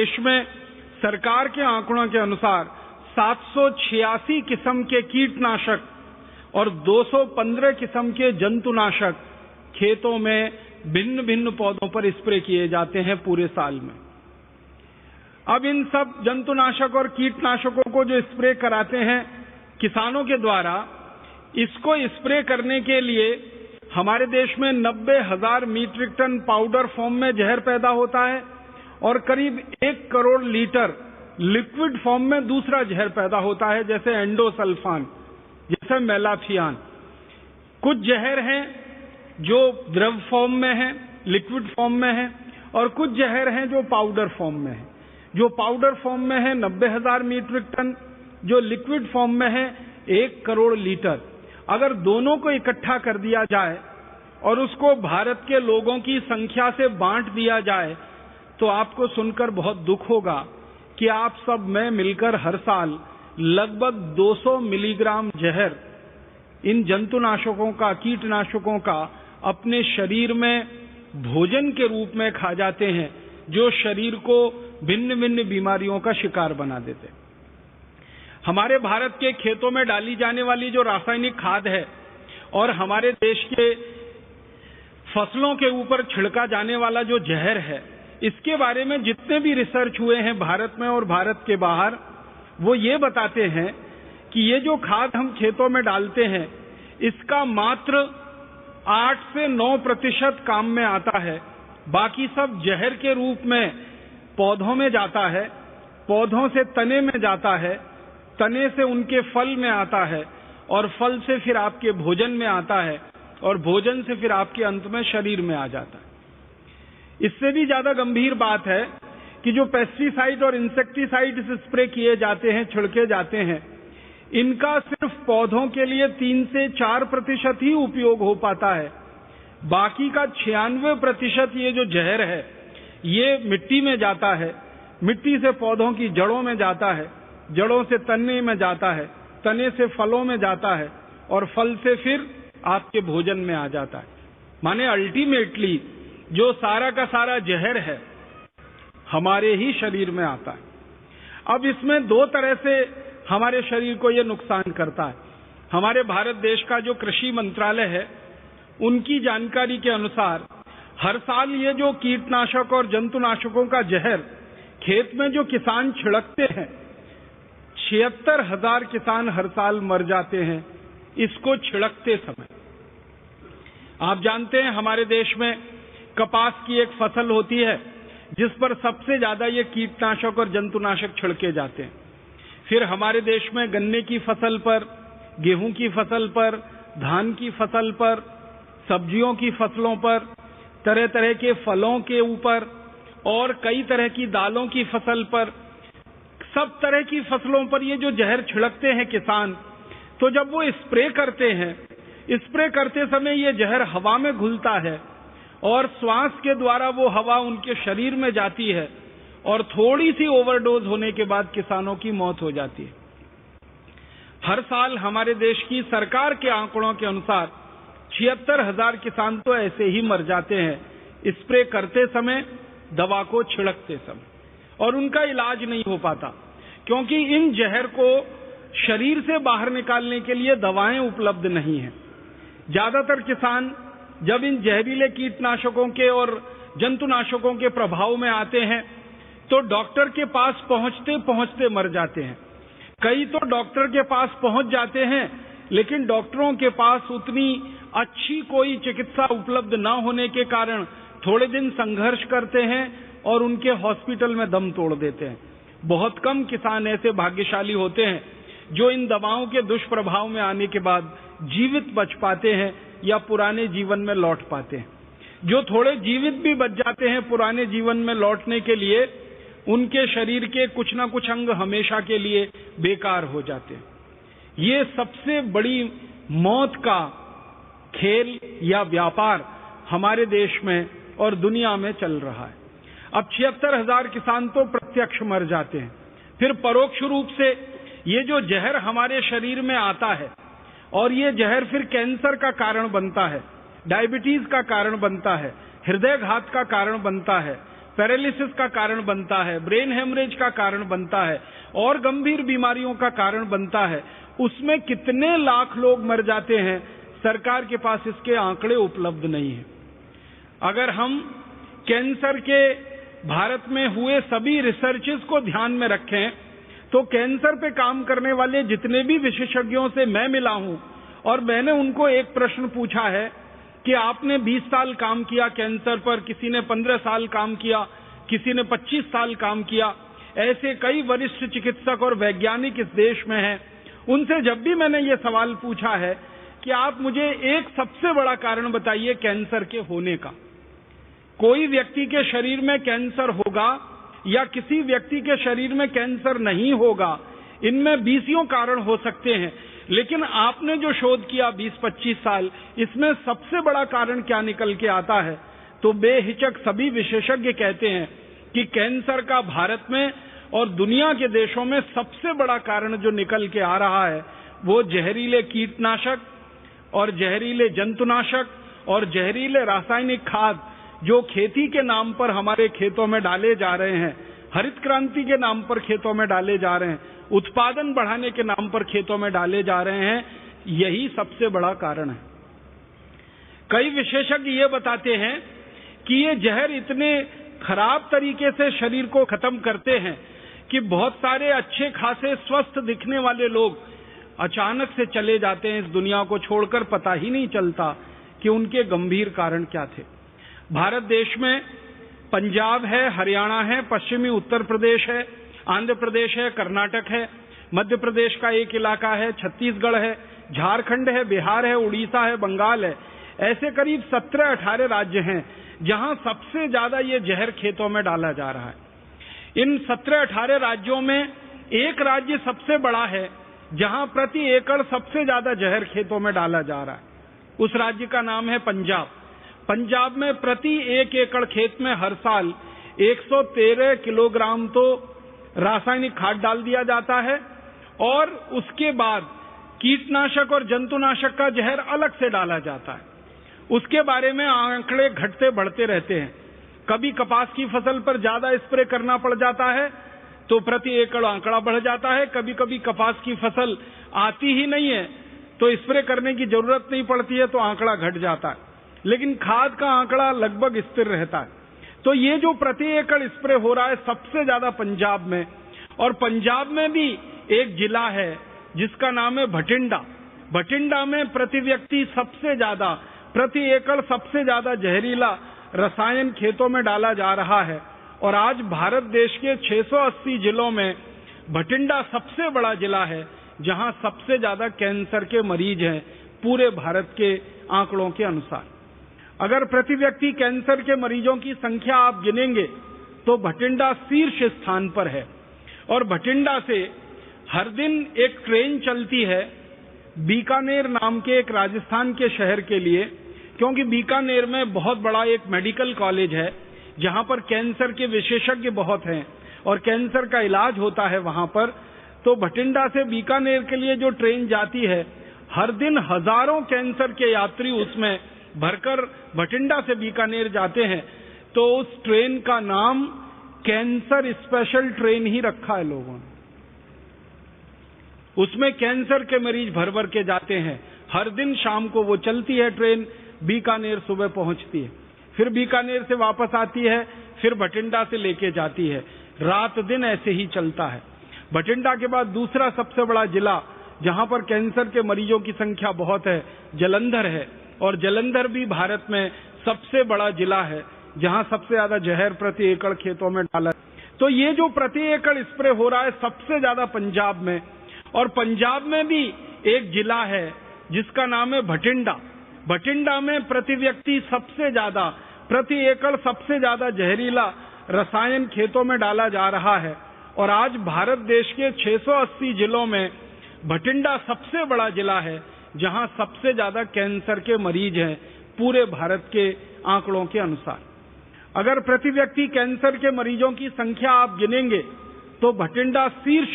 देश में सरकार के आंकड़ों के अनुसार 786 किस्म के कीटनाशक और 215 किस्म के जंतुनाशक खेतों में भिन्न भिन्न पौधों पर स्प्रे किए जाते हैं पूरे साल में। अब इन सब जंतुनाशक और कीटनाशकों को जो स्प्रे कराते हैं किसानों के द्वारा, इसको स्प्रे करने के लिए हमारे देश में 90,000 मीट्रिक टन पाउडर फॉर्म में जहर पैदा होता है और करीब 1 करोड़ लीटर लिक्विड फॉर्म में दूसरा जहर पैदा होता है, जैसे एंडोसल्फान, जैसे मेलाथियान। कुछ जहर हैं जो द्रव फॉर्म में है, लिक्विड फॉर्म में है, और कुछ जहर हैं जो पाउडर फॉर्म में है। जो पाउडर फॉर्म में है 90,000 मीट्रिक टन, जो लिक्विड फॉर्म में है 1 करोड़ लीटर। अगर दोनों को इकट्ठा कर दिया जाए और उसको भारत के लोगों की संख्या से बांट दिया जाए तो आपको सुनकर बहुत दुख होगा कि आप सब में मिलकर हर साल लगभग 200 मिलीग्राम जहर इन जंतुनाशकों का, कीटनाशकों का अपने शरीर में भोजन के रूप में खा जाते हैं, जो शरीर को भिन्न भिन्न बीमारियों का शिकार बना देते हैं। हमारे भारत के खेतों में डाली जाने वाली जो रासायनिक खाद है और हमारे देश के फसलों के ऊपर छिड़का जाने वाला जो जहर है, इसके बारे में जितने भी रिसर्च हुए हैं भारत में और भारत के बाहर, वो ये बताते हैं कि ये जो खाद हम खेतों में डालते हैं, इसका मात्र 8 से 9% काम में आता है। बाकी सब जहर के रूप में पौधों में जाता है, पौधों से तने में जाता है, तने से उनके फल में आता है, और फल से फिर आपके भोजन में आता है, और भोजन से फिर आपके अंत में शरीर में आ जाता है। इससे भी ज्यादा गंभीर बात है कि जो पेस्टिसाइड और इंसेक्टिसाइड स्प्रे किए जाते हैं, छिड़के जाते हैं, इनका सिर्फ पौधों के लिए 3 से 4% ही उपयोग हो पाता है। बाकी का 96% ये जो जहर है ये मिट्टी में जाता है, मिट्टी से पौधों की जड़ों में जाता है, जड़ों से तने में जाता है, तने से फलों में जाता है, और फल से फिर आपके भोजन में आ जाता है। माने अल्टीमेटली जो सारा का सारा जहर है हमारे ही शरीर में आता है। अब इसमें 2 तरह से हमारे शरीर को यह नुकसान करता है। हमारे भारत देश का जो कृषि मंत्रालय है, उनकी जानकारी के अनुसार हर साल ये जो कीटनाशक और जंतुनाशकों का जहर खेत में जो किसान छिड़कते हैं, 76,000 किसान हर साल मर जाते हैं इसको छिड़कते समय। आप जानते हैं हमारे देश में कपास की एक फसल होती है जिस पर सबसे ज्यादा ये कीटनाशक और जंतुनाशक छिड़के जाते हैं। फिर हमारे देश में गन्ने की फसल पर, गेहूं की फसल पर, धान की फसल पर, सब्जियों की फसलों पर, तरह तरह के फलों के ऊपर और कई तरह की दालों की फसल पर, सब तरह की फसलों पर ये जो जहर छिड़कते हैं किसान, तो जब वो स्प्रे करते हैं, स्प्रे करते समय ये जहर हवा में घुलता है और श्वास के द्वारा वो हवा उनके शरीर में जाती है, और थोड़ी सी ओवरडोज होने के बाद किसानों की मौत हो जाती है। हर साल हमारे देश की सरकार के आंकड़ों के अनुसार 76,000 किसान तो ऐसे ही मर जाते हैं स्प्रे करते समय, दवा को छिड़कते समय, और उनका इलाज नहीं हो पाता क्योंकि इन जहर को शरीर से बाहर निकालने के लिए दवाएं उपलब्ध नहीं हैं। ज्यादातर किसान जब इन जहरीले कीटनाशकों के और जंतुनाशकों के प्रभाव में आते हैं तो डॉक्टर के पास पहुंचते पहुंचते मर जाते हैं। कई तो डॉक्टर के पास पहुंच जाते हैं लेकिन डॉक्टरों के पास उतनी अच्छी कोई चिकित्सा उपलब्ध न होने के कारण थोड़े दिन संघर्ष करते हैं और उनके हॉस्पिटल में दम तोड़ देते हैं। बहुत कम किसान ऐसे भाग्यशाली होते हैं जो इन दवाओं के दुष्प्रभाव में आने के बाद जीवित बच पाते हैं या पुराने जीवन में लौट पाते हैं। जो थोड़े जीवित भी बच जाते हैं पुराने जीवन में लौटने के लिए, उनके शरीर के कुछ ना कुछ अंग हमेशा के लिए बेकार हो जाते हैं। ये सबसे बड़ी मौत का खेल या व्यापार हमारे देश में और दुनिया में चल रहा है। अब 76,000 किसान तो प्रत्यक्ष मर जाते हैं, फिर परोक्ष रूप से ये जो जहर हमारे शरीर में आता है और ये जहर फिर कैंसर का कारण बनता है, डायबिटीज का कारण बनता है, हृदय घात का कारण बनता है, पैरालिसिस का कारण बनता है, ब्रेन हेमरेज का कारण बनता है और गंभीर बीमारियों का कारण बनता है, उसमें कितने लाख लोग मर जाते हैं, सरकार के पास इसके आंकड़े उपलब्ध नहीं है। अगर हम कैंसर के भारत में हुए सभी रिसर्चेस को ध्यान में रखें तो कैंसर पे काम करने वाले जितने भी विशेषज्ञों से मैं मिला हूं और मैंने उनको एक प्रश्न पूछा है कि आपने 20 साल काम किया कैंसर पर, किसी ने 15 साल काम किया, किसी ने 25 साल काम किया, ऐसे कई वरिष्ठ चिकित्सक और वैज्ञानिक इस देश में हैं। उनसे जब भी मैंने ये सवाल पूछा है कि आप मुझे एक सबसे बड़ा कारण बताइए कैंसर के होने का। कोई व्यक्ति के शरीर में कैंसर होगा या किसी व्यक्ति के शरीर में कैंसर नहीं होगा, इनमें 20 कारण हो सकते हैं, लेकिन आपने जो शोध किया 20-25 साल, इसमें सबसे बड़ा कारण क्या निकल के आता है? तो बेहिचक सभी विशेषज्ञ कहते हैं कि कैंसर का भारत में और दुनिया के देशों में सबसे बड़ा कारण जो निकल के आ रहा है वो जहरीले कीटनाशक और जहरीले जंतुनाशक और जहरीले रासायनिक खाद जो खेती के नाम पर हमारे खेतों में डाले जा रहे हैं, हरित क्रांति के नाम पर खेतों में डाले जा रहे हैं, उत्पादन बढ़ाने के नाम पर खेतों में डाले जा रहे हैं, यही सबसे बड़ा कारण है। कई विशेषज्ञ ये बताते हैं कि ये जहर इतने खराब तरीके से शरीर को खत्म करते हैं कि बहुत सारे अच्छे खासे स्वस्थ दिखने वाले लोग अचानक से चले जाते हैं इस दुनिया को छोड़कर, पता ही नहीं चलता कि उनके गंभीर कारण क्या थे। भारत देश में पंजाब है, हरियाणा है, पश्चिमी उत्तर प्रदेश है, आंध्र प्रदेश है, कर्नाटक है, मध्य प्रदेश का एक इलाका है, छत्तीसगढ़ है, झारखंड है, बिहार है, उड़ीसा है, बंगाल है, ऐसे करीब 17-18 राज्य हैं जहां सबसे ज्यादा ये जहर खेतों में डाला जा रहा है। इन 17-18 राज्यों में एक राज्य सबसे बड़ा है जहां प्रति एकड़ सबसे ज्यादा जहर खेतों में डाला जा रहा है। उस राज्य का नाम है पंजाब। पंजाब में प्रति 1 एकड़ खेत में हर साल 113 किलोग्राम तो रासायनिक खाद डाल दिया जाता है और उसके बाद कीटनाशक और जंतुनाशक का जहर अलग से डाला जाता है। उसके बारे में आंकड़े घटते बढ़ते रहते हैं। कभी कपास की फसल पर ज्यादा स्प्रे करना पड़ जाता है तो प्रति एकड़ आंकड़ा बढ़ जाता है, कभी कभी कपास की फसल आती ही नहीं है तो स्प्रे करने की जरूरत नहीं पड़ती है तो आंकड़ा घट जाता है, लेकिन खाद का आंकड़ा लगभग स्थिर रहता है। तो ये जो प्रति एकड़ स्प्रे हो रहा है सबसे ज्यादा पंजाब में, और पंजाब में भी एक जिला है जिसका नाम है भटिंडा। भटिंडा में प्रति व्यक्ति सबसे ज्यादा, प्रति एकड़ सबसे ज्यादा जहरीला रसायन खेतों में डाला जा रहा है। और आज भारत देश के 680 जिलों में भटिंडा सबसे बड़ा जिला है जहां सबसे ज्यादा कैंसर के मरीज हैं पूरे भारत के आंकड़ों के अनुसार। अगर प्रति व्यक्ति कैंसर के मरीजों की संख्या आप गिनेंगे तो भटिंडा शीर्ष स्थान पर है। और भटिंडा से हर दिन एक ट्रेन चलती है बीकानेर नाम के एक राजस्थान के शहर के लिए, क्योंकि बीकानेर में बहुत बड़ा एक मेडिकल कॉलेज है जहां पर कैंसर के विशेषज्ञ बहुत हैं और कैंसर का इलाज होता है वहां पर। तो भटिंडा से बीकानेर के लिए जो ट्रेन जाती है, हर दिन हजारों कैंसर के यात्री उसमें भरकर भटिंडा से बीकानेर जाते हैं। तो उस ट्रेन का नाम कैंसर स्पेशल ट्रेन ही रखा है लोगों ने। उसमें कैंसर के मरीज भर भर के जाते हैं। हर दिन शाम को वो चलती है ट्रेन, बीकानेर सुबह पहुंचती है, फिर बीकानेर से वापस आती है, फिर भटिंडा से लेके जाती है। रात दिन ऐसे ही चलता है। भटिंडा के बाद दूसरा सबसे बड़ा जिला जहां पर कैंसर के मरीजों की संख्या बहुत है, जालंधर है। और जालंधर भी भारत में सबसे बड़ा जिला है जहां सबसे ज्यादा जहर प्रति एकड़ खेतों में डाला। तो ये जो प्रति एकड़ स्प्रे हो रहा है सबसे ज्यादा पंजाब में, और पंजाब में भी एक जिला है जिसका नाम है भटिंडा। भटिंडा में प्रति व्यक्ति सबसे ज्यादा, प्रति एकड़ सबसे ज्यादा जहरीला रसायन खेतों में डाला जा रहा है। और आज भारत देश के 680 जिलों में भटिंडा सबसे बड़ा जिला है जहां सबसे ज्यादा कैंसर के मरीज हैं पूरे भारत के आंकड़ों के अनुसार। अगर प्रति व्यक्ति कैंसर के मरीजों की संख्या आप गिनेंगे तो भटिंडा शीर्ष